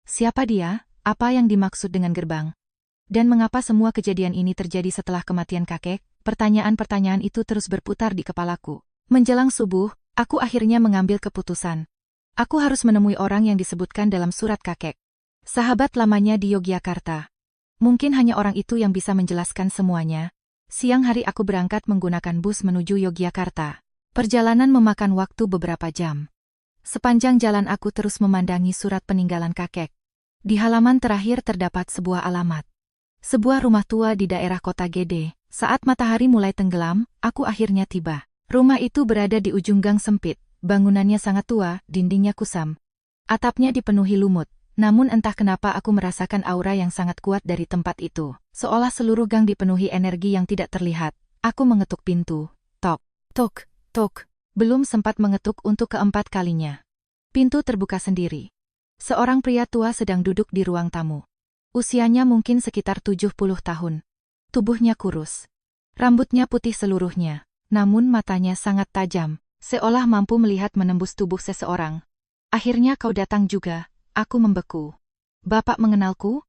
Siapa dia? Apa yang dimaksud dengan gerbang? Dan mengapa semua kejadian ini terjadi setelah kematian kakek? Pertanyaan-pertanyaan itu terus berputar di kepalaku. Menjelang subuh, aku akhirnya mengambil keputusan. Aku harus menemui orang yang disebutkan dalam surat kakek. Sahabat lamanya di Yogyakarta. Mungkin hanya orang itu yang bisa menjelaskan semuanya. Siang hari aku berangkat menggunakan bus menuju Yogyakarta. Perjalanan memakan waktu beberapa jam. Sepanjang jalan aku terus memandangi surat peninggalan kakek. Di halaman terakhir terdapat sebuah alamat. Sebuah rumah tua di daerah Kota Gede. Saat matahari mulai tenggelam, aku akhirnya tiba. Rumah itu berada di ujung gang sempit. Bangunannya sangat tua, dindingnya kusam. Atapnya dipenuhi lumut. Namun entah kenapa aku merasakan aura yang sangat kuat dari tempat itu. Seolah seluruh gang dipenuhi energi yang tidak terlihat. Aku mengetuk pintu. Tok, tok, tok. Belum sempat mengetuk untuk keempat kalinya. Pintu terbuka sendiri. Seorang pria tua sedang duduk di ruang tamu. Usianya mungkin sekitar 70 tahun. Tubuhnya kurus. Rambutnya putih seluruhnya. Namun matanya sangat tajam. Seolah mampu melihat menembus tubuh seseorang. Akhirnya kau datang juga. Aku membeku. Bapak mengenalku?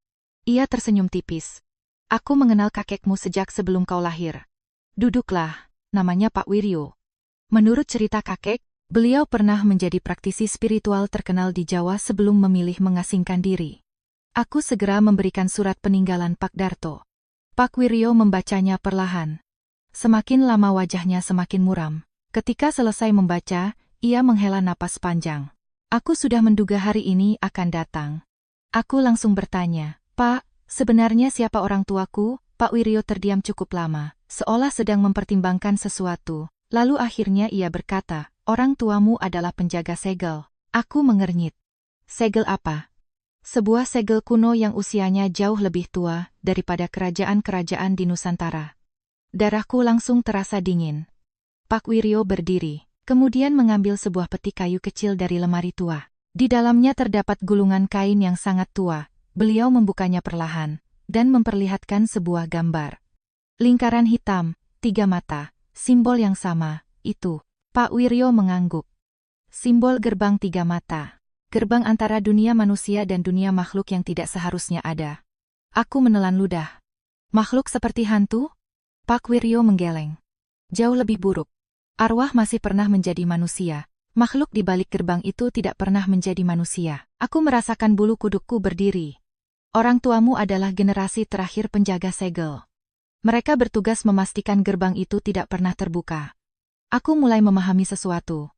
Ia tersenyum tipis. Aku mengenal kakekmu sejak sebelum kau lahir. Duduklah. Namanya Pak Wiryo. Menurut cerita kakek, beliau pernah menjadi praktisi spiritual terkenal di Jawa sebelum memilih mengasingkan diri. Aku segera memberikan surat peninggalan Pak Darto. Pak Wiryo membacanya perlahan. Semakin lama wajahnya semakin muram. Ketika selesai membaca, ia menghela napas panjang. Aku sudah menduga hari ini akan datang. Aku langsung bertanya, Pak, sebenarnya siapa orang tuaku? Pak Wiryo terdiam cukup lama, seolah sedang mempertimbangkan sesuatu. Lalu akhirnya ia berkata, orang tuamu adalah penjaga segel. Aku mengernyit. Segel apa? Sebuah segel kuno yang usianya jauh lebih tua daripada kerajaan-kerajaan di Nusantara. Darahku langsung terasa dingin. Pak Wiryo berdiri. Kemudian mengambil sebuah peti kayu kecil dari lemari tua. Di dalamnya terdapat gulungan kain yang sangat tua. Beliau membukanya perlahan dan memperlihatkan sebuah gambar. Lingkaran hitam, 3 mata, simbol yang sama, itu. Pak Wiryo mengangguk. Simbol gerbang 3 mata. Gerbang antara dunia manusia dan dunia makhluk yang tidak seharusnya ada. Aku menelan ludah. Makhluk seperti hantu? Pak Wiryo menggeleng. Jauh lebih buruk. Arwah masih pernah menjadi manusia. Makhluk di balik gerbang itu tidak pernah menjadi manusia. Aku merasakan bulu kudukku berdiri. Orang tuamu adalah generasi terakhir penjaga segel. Mereka bertugas memastikan gerbang itu tidak pernah terbuka. Aku mulai memahami sesuatu.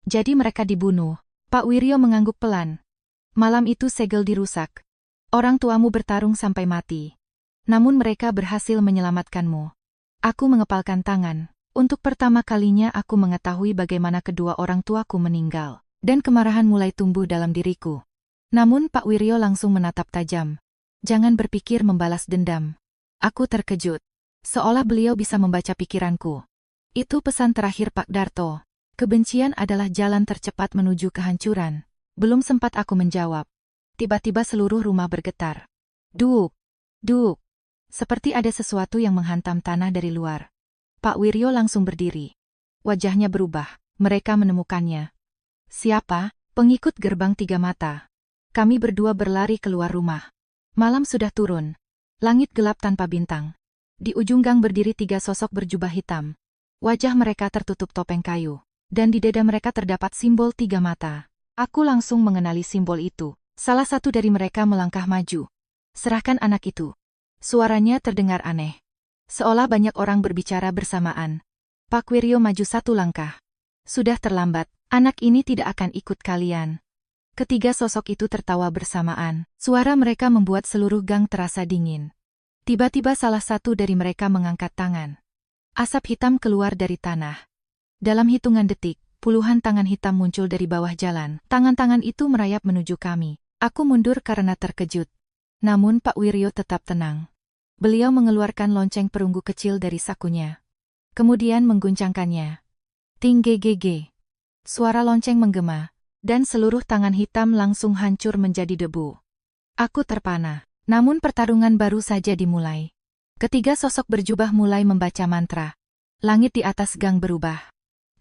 Jadi mereka dibunuh. Pak Wiryo mengangguk pelan. Malam itu segel dirusak. Orang tuamu bertarung sampai mati. Namun mereka berhasil menyelamatkanmu. Aku mengepalkan tangan. Untuk pertama kalinya aku mengetahui bagaimana kedua orang tuaku meninggal. Dan kemarahan mulai tumbuh dalam diriku. Namun Pak Wiryo langsung menatap tajam. Jangan berpikir membalas dendam. Aku terkejut. Seolah beliau bisa membaca pikiranku. Itu pesan terakhir Pak Darto. Kebencian adalah jalan tercepat menuju kehancuran. Belum sempat aku menjawab. Tiba-tiba seluruh rumah bergetar. Duk, duk. Seperti ada sesuatu yang menghantam tanah dari luar. Pak Wiryo langsung berdiri. Wajahnya berubah. Mereka menemukannya. Siapa? Pengikut gerbang 3 mata. Kami berdua berlari keluar rumah. Malam sudah turun. Langit gelap tanpa bintang. Di ujung gang berdiri 3 sosok berjubah hitam. Wajah mereka tertutup topeng kayu. Dan di dada mereka terdapat simbol 3 mata. Aku langsung mengenali simbol itu. Salah satu dari mereka melangkah maju. Serahkan anak itu. Suaranya terdengar aneh. Seolah banyak orang berbicara bersamaan. Pak Wiryo maju 1 langkah. Sudah terlambat, anak ini tidak akan ikut kalian. Ketiga sosok itu tertawa bersamaan. Suara mereka membuat seluruh gang terasa dingin. Tiba-tiba salah satu dari mereka mengangkat tangan. Asap hitam keluar dari tanah. Dalam hitungan detik, puluhan tangan hitam muncul dari bawah jalan. Tangan-tangan itu merayap menuju kami. Aku mundur karena terkejut. Namun Pak Wiryo tetap tenang. Beliau mengeluarkan lonceng perunggu kecil dari sakunya. Kemudian mengguncangkannya. Ting gegege. Suara lonceng menggema. Dan seluruh tangan hitam langsung hancur menjadi debu. Aku terpana. Namun pertarungan baru saja dimulai. Ketiga sosok berjubah mulai membaca mantra. Langit di atas gang berubah.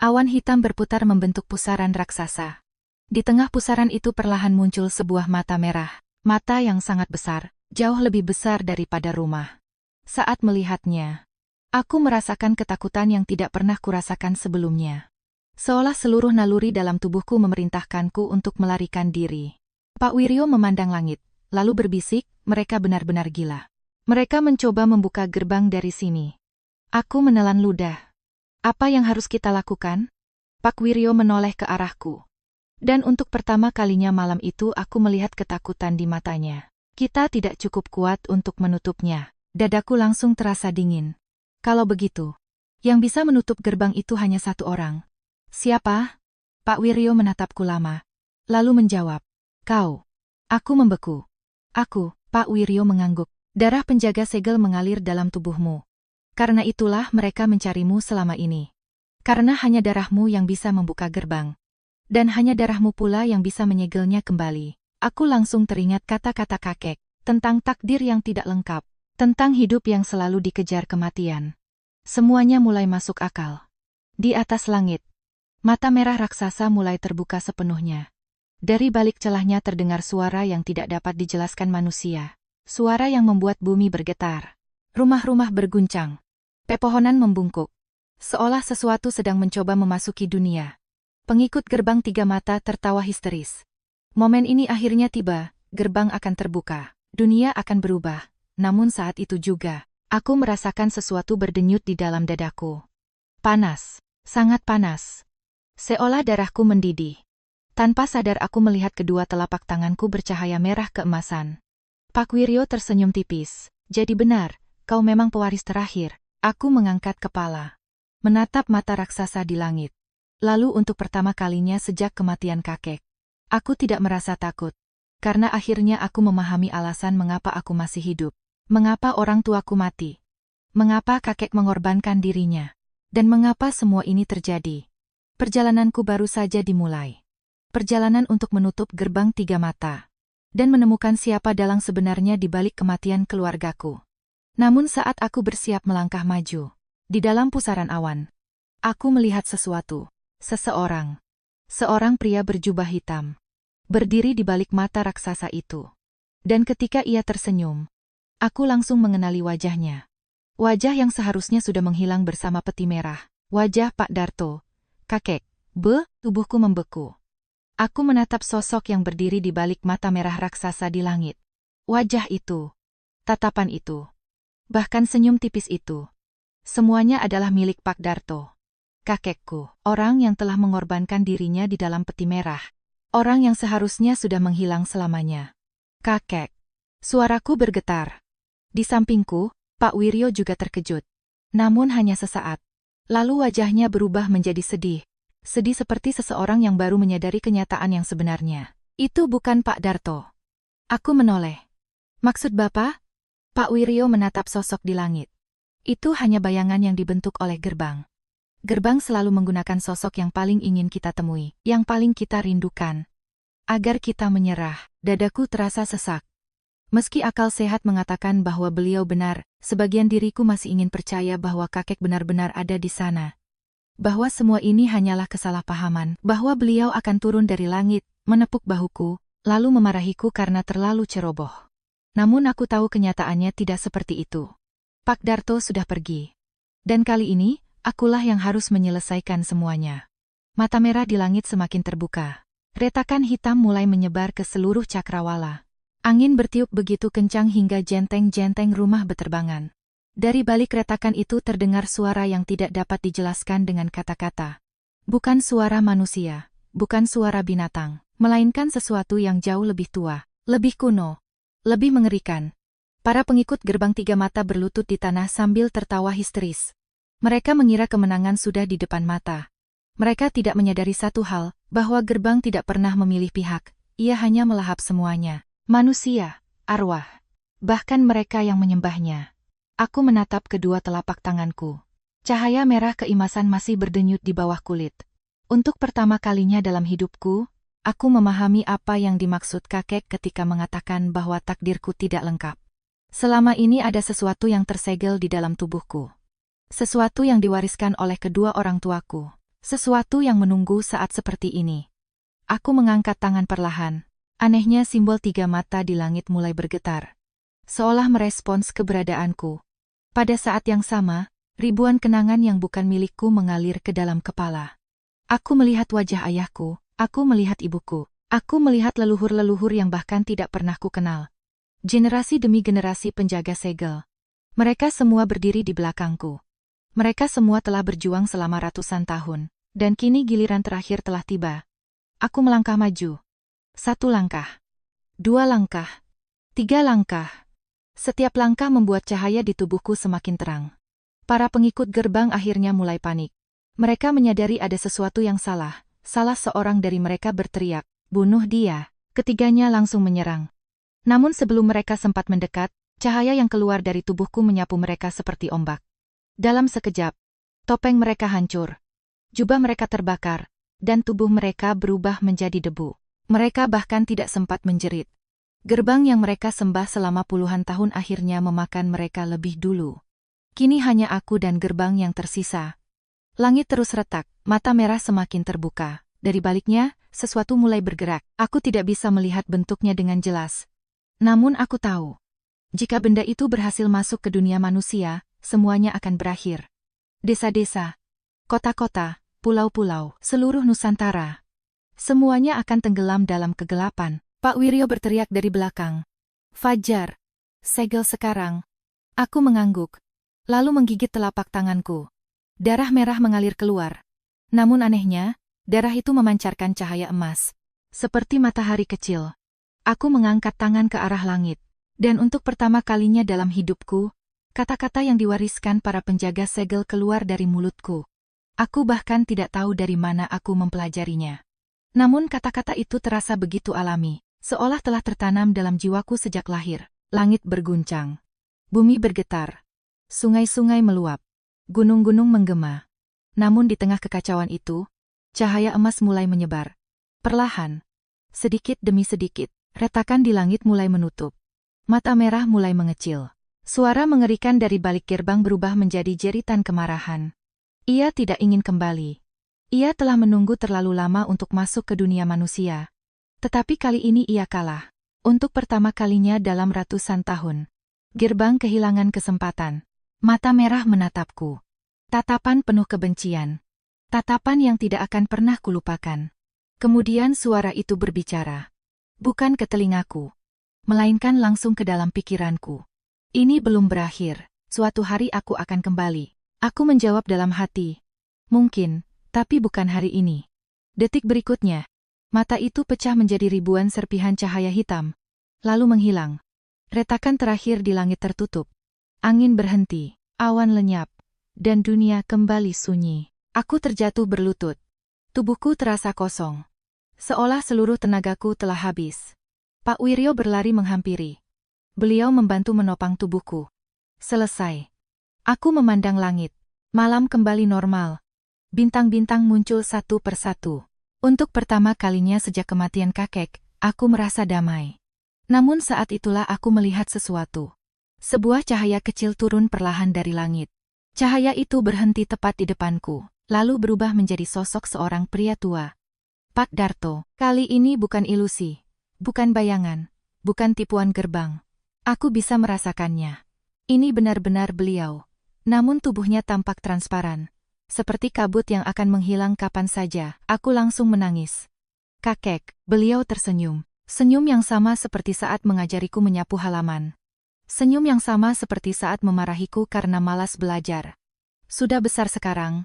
Awan hitam berputar membentuk pusaran raksasa. Di tengah pusaran itu perlahan muncul sebuah mata merah. Mata yang sangat besar, jauh lebih besar daripada rumah. Saat melihatnya, aku merasakan ketakutan yang tidak pernah kurasakan sebelumnya. Seolah seluruh naluri dalam tubuhku memerintahkanku untuk melarikan diri. Pak Wiryo memandang langit, lalu berbisik, mereka benar-benar gila. Mereka mencoba membuka gerbang dari sini. Aku menelan ludah. Apa yang harus kita lakukan? Pak Wiryo menoleh ke arahku. Dan untuk pertama kalinya malam itu aku melihat ketakutan di matanya. Kita tidak cukup kuat untuk menutupnya. Dadaku langsung terasa dingin. Kalau begitu, yang bisa menutup gerbang itu hanya 1 orang. Siapa? Pak Wiryo menatapku lama. Lalu menjawab. Kau. Aku membeku. Aku, Pak Wiryo mengangguk. Darah penjaga segel mengalir dalam tubuhmu. Karena itulah mereka mencarimu selama ini. Karena hanya darahmu yang bisa membuka gerbang. Dan hanya darahmu pula yang bisa menyegelnya kembali. Aku langsung teringat kata-kata kakek. Tentang takdir yang tidak lengkap. Tentang hidup yang selalu dikejar kematian. Semuanya mulai masuk akal. Di atas langit. Mata merah raksasa mulai terbuka sepenuhnya. Dari balik celahnya terdengar suara yang tidak dapat dijelaskan manusia. Suara yang membuat bumi bergetar. Rumah-rumah berguncang. Pepohonan membungkuk. Seolah sesuatu sedang mencoba memasuki dunia. Pengikut gerbang 3 mata tertawa histeris. Momen ini akhirnya tiba, gerbang akan terbuka. Dunia akan berubah. Namun saat itu juga, aku merasakan sesuatu berdenyut di dalam dadaku. Panas. Sangat panas. Seolah darahku mendidih. Tanpa sadar aku melihat kedua telapak tanganku bercahaya merah keemasan. Pak Wiryo tersenyum tipis. Jadi benar, kau memang pewaris terakhir. Aku mengangkat kepala. Menatap mata raksasa di langit. Lalu untuk pertama kalinya sejak kematian kakek. Aku tidak merasa takut. Karena akhirnya aku memahami alasan mengapa aku masih hidup. Mengapa orang tuaku mati. Mengapa kakek mengorbankan dirinya. Dan mengapa semua ini terjadi. Perjalananku baru saja dimulai. Perjalanan untuk menutup gerbang tiga mata. Dan menemukan siapa dalang sebenarnya di balik kematian keluargaku. Namun saat aku bersiap melangkah maju, di dalam pusaran awan, aku melihat sesuatu. Seseorang. Seorang pria berjubah hitam. Berdiri di balik mata raksasa itu. Dan ketika ia tersenyum, aku langsung mengenali wajahnya. Wajah yang seharusnya sudah menghilang bersama peti merah. Wajah Pak Darto. Kakek. Tubuhku membeku. Aku menatap sosok yang berdiri di balik mata merah raksasa di langit. Wajah itu. Tatapan itu. Bahkan senyum tipis itu. Semuanya adalah milik Pak Darto. Kakekku, orang yang telah mengorbankan dirinya di dalam peti merah. Orang yang seharusnya sudah menghilang selamanya. Kakek. Suaraku bergetar. Di sampingku, Pak Wiryo juga terkejut. Namun hanya sesaat. Lalu wajahnya berubah menjadi sedih. Sedih seperti seseorang yang baru menyadari kenyataan yang sebenarnya. Itu bukan Pak Darto. Aku menoleh. Maksud Bapak? Pak Wiryo menatap sosok di langit. Itu hanya bayangan yang dibentuk oleh gerbang. Gerbang selalu menggunakan sosok yang paling ingin kita temui, yang paling kita rindukan. Agar kita menyerah, dadaku terasa sesak. Meski akal sehat mengatakan bahwa beliau benar, sebagian diriku masih ingin percaya bahwa kakek benar-benar ada di sana. Bahwa semua ini hanyalah kesalahpahaman, bahwa beliau akan turun dari langit, menepuk bahuku, lalu memarahiku karena terlalu ceroboh. Namun aku tahu kenyataannya tidak seperti itu. Pak Darto sudah pergi. Dan kali ini, akulah yang harus menyelesaikan semuanya. Mata merah di langit semakin terbuka. Retakan hitam mulai menyebar ke seluruh cakrawala. Angin bertiup begitu kencang hingga jenteng-jenteng rumah beterbangan. Dari balik retakan itu terdengar suara yang tidak dapat dijelaskan dengan kata-kata. Bukan suara manusia, bukan suara binatang, melainkan sesuatu yang jauh lebih tua, lebih kuno, lebih mengerikan. Para pengikut gerbang tiga mata berlutut di tanah sambil tertawa histeris. Mereka mengira kemenangan sudah di depan mata. Mereka tidak menyadari satu hal, bahwa gerbang tidak pernah memilih pihak, ia hanya melahap semuanya. Manusia, arwah, bahkan mereka yang menyembahnya. Aku menatap kedua telapak tanganku. Cahaya merah keimasan masih berdenyut di bawah kulit. Untuk pertama kalinya dalam hidupku, aku memahami apa yang dimaksud kakek ketika mengatakan bahwa takdirku tidak lengkap. Selama ini ada sesuatu yang tersegel di dalam tubuhku. Sesuatu yang diwariskan oleh kedua orang tuaku. Sesuatu yang menunggu saat seperti ini. Aku mengangkat tangan perlahan. Anehnya simbol tiga mata di langit mulai bergetar. Seolah merespons keberadaanku. Pada saat yang sama, ribuan kenangan yang bukan milikku mengalir ke dalam kepala. Aku melihat wajah ayahku, aku melihat ibuku, aku melihat leluhur-leluhur yang bahkan tidak pernah ku kenal. Generasi demi generasi penjaga segel. Mereka semua berdiri di belakangku. Mereka semua telah berjuang selama ratusan tahun, dan kini giliran terakhir telah tiba. Aku melangkah maju. 1 langkah. 2 langkah. 3 langkah. Setiap langkah membuat cahaya di tubuhku semakin terang. Para pengikut gerbang akhirnya mulai panik. Mereka menyadari ada sesuatu yang salah. Salah seorang dari mereka berteriak, "Bunuh dia!" Ketiganya langsung menyerang. Namun sebelum mereka sempat mendekat, cahaya yang keluar dari tubuhku menyapu mereka seperti ombak. Dalam sekejap, topeng mereka hancur. Jubah mereka terbakar, dan tubuh mereka berubah menjadi debu. Mereka bahkan tidak sempat menjerit. Gerbang yang mereka sembah selama puluhan tahun akhirnya memakan mereka lebih dulu. Kini hanya aku dan gerbang yang tersisa. Langit terus retak, mata merah semakin terbuka. Dari baliknya, sesuatu mulai bergerak. Aku tidak bisa melihat bentuknya dengan jelas. Namun aku tahu, jika benda itu berhasil masuk ke dunia manusia, semuanya akan berakhir. Desa-desa, kota-kota, pulau-pulau, seluruh Nusantara. Semuanya akan tenggelam dalam kegelapan. Pak Wiryo berteriak dari belakang. Fajar. Segel sekarang. Aku mengangguk. Lalu menggigit telapak tanganku. Darah merah mengalir keluar. Namun anehnya, darah itu memancarkan cahaya emas. Seperti matahari kecil. Aku mengangkat tangan ke arah langit. Dan untuk pertama kalinya dalam hidupku, kata-kata yang diwariskan para penjaga segel keluar dari mulutku. Aku bahkan tidak tahu dari mana aku mempelajarinya. Namun kata-kata itu terasa begitu alami, seolah telah tertanam dalam jiwaku sejak lahir. Langit berguncang. Bumi bergetar. Sungai-sungai meluap. Gunung-gunung menggema. Namun di tengah kekacauan itu, Cahaya emas mulai menyebar. Perlahan, sedikit demi sedikit, retakan di langit mulai menutup. Mata merah mulai mengecil. Suara mengerikan dari balik gerbang berubah menjadi jeritan kemarahan. Ia tidak ingin kembali. Ia telah menunggu terlalu lama untuk masuk ke dunia manusia. Tetapi kali ini ia kalah. Untuk pertama kalinya dalam ratusan tahun. Gerbang kehilangan kesempatan. Mata merah menatapku. Tatapan penuh kebencian. Tatapan yang tidak akan pernah kulupakan. Kemudian suara itu berbicara. Bukan ke telingaku, melainkan langsung ke dalam pikiranku. Ini belum berakhir, suatu hari aku akan kembali. Aku menjawab dalam hati. Mungkin, tapi bukan hari ini. Detik berikutnya, mata itu pecah menjadi ribuan serpihan cahaya hitam, lalu menghilang. Retakan terakhir di langit tertutup. Angin berhenti, awan lenyap, dan dunia kembali sunyi. Aku terjatuh berlutut. Tubuhku terasa kosong. Seolah seluruh tenagaku telah habis. Pak Wiryo berlari menghampiri. Beliau membantu menopang tubuhku. Selesai. Aku memandang langit. Malam kembali normal. Bintang-bintang muncul satu persatu. Untuk pertama kalinya sejak kematian kakek, aku merasa damai. Namun saat itulah aku melihat sesuatu. Sebuah cahaya kecil turun perlahan dari langit. Cahaya itu berhenti tepat di depanku, lalu berubah menjadi sosok seorang pria tua. Pak Darto, kali ini bukan ilusi, bukan bayangan, bukan tipuan gerbang. Aku bisa merasakannya. Ini benar-benar beliau. Namun tubuhnya tampak transparan. Seperti kabut yang akan menghilang kapan saja. Aku langsung menangis. Kakek, beliau tersenyum. Senyum yang sama seperti saat mengajariku menyapu halaman. Senyum yang sama seperti saat memarahiku karena malas belajar. Sudah besar sekarang.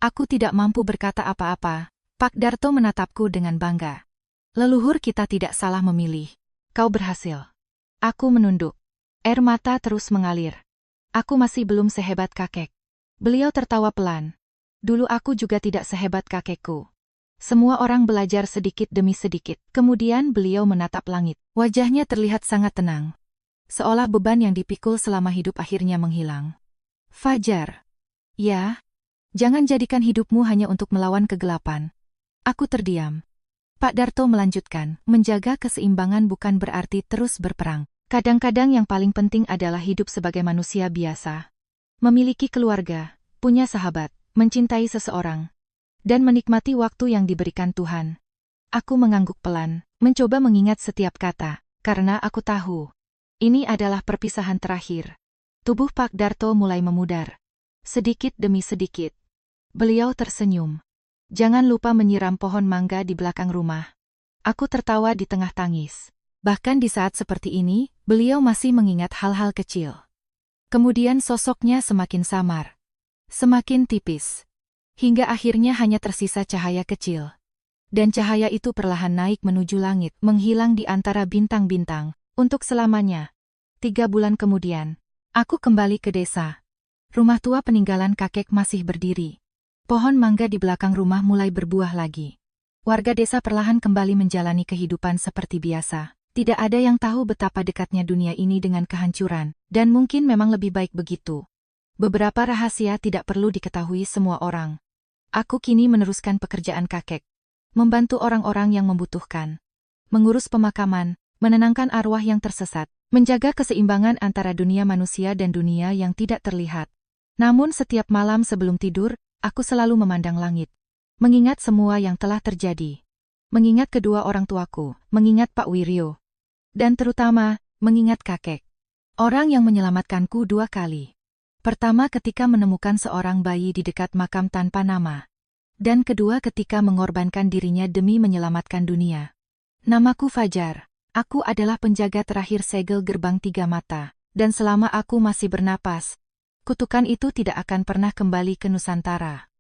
Aku tidak mampu berkata apa-apa. Pak Darto menatapku dengan bangga. Leluhur kita tidak salah memilih. Kau berhasil. Aku menunduk. Air mata terus mengalir. Aku masih belum sehebat kakek. Beliau tertawa pelan. Dulu aku juga tidak sehebat kakekku. Semua orang belajar sedikit demi sedikit. Kemudian beliau menatap langit. Wajahnya terlihat sangat tenang. Seolah beban yang dipikul selama hidup akhirnya menghilang. Fajar. Ya. Jangan jadikan hidupmu hanya untuk melawan kegelapan. Aku terdiam. Pak Darto melanjutkan, menjaga keseimbangan bukan berarti terus berperang. Kadang-kadang yang paling penting adalah hidup sebagai manusia biasa. Memiliki keluarga, punya sahabat, mencintai seseorang, dan menikmati waktu yang diberikan Tuhan. Aku mengangguk pelan, mencoba mengingat setiap kata, karena aku tahu. Ini adalah perpisahan terakhir. Tubuh Pak Darto mulai memudar. Sedikit demi sedikit. Beliau tersenyum. Jangan lupa menyiram pohon mangga di belakang rumah. Aku tertawa di tengah tangis. Bahkan di saat seperti ini, beliau masih mengingat hal-hal kecil. Kemudian sosoknya semakin samar. Semakin tipis. Hingga akhirnya hanya tersisa cahaya kecil. Dan cahaya itu perlahan naik menuju langit, menghilang di antara bintang-bintang, untuk selamanya. 3 bulan kemudian, aku kembali ke desa. Rumah tua peninggalan kakek masih berdiri. Pohon mangga di belakang rumah mulai berbuah lagi. Warga desa perlahan kembali menjalani kehidupan seperti biasa. Tidak ada yang tahu betapa dekatnya dunia ini dengan kehancuran, dan mungkin memang lebih baik begitu. Beberapa rahasia tidak perlu diketahui semua orang. Aku kini meneruskan pekerjaan kakek. Membantu orang-orang yang membutuhkan. Mengurus pemakaman, menenangkan arwah yang tersesat, menjaga keseimbangan antara dunia manusia dan dunia yang tidak terlihat. Namun setiap malam sebelum tidur, aku selalu memandang langit. Mengingat semua yang telah terjadi. Mengingat kedua orang tuaku, mengingat Pak Wiryo. Dan terutama, mengingat kakek. Orang yang menyelamatkanku 2 kali. Pertama ketika menemukan seorang bayi di dekat makam tanpa nama. Dan kedua ketika mengorbankan dirinya demi menyelamatkan dunia. Namaku Fajar. Aku adalah penjaga terakhir segel gerbang 3 mata. Dan selama aku masih bernapas, kutukan itu tidak akan pernah kembali ke Nusantara.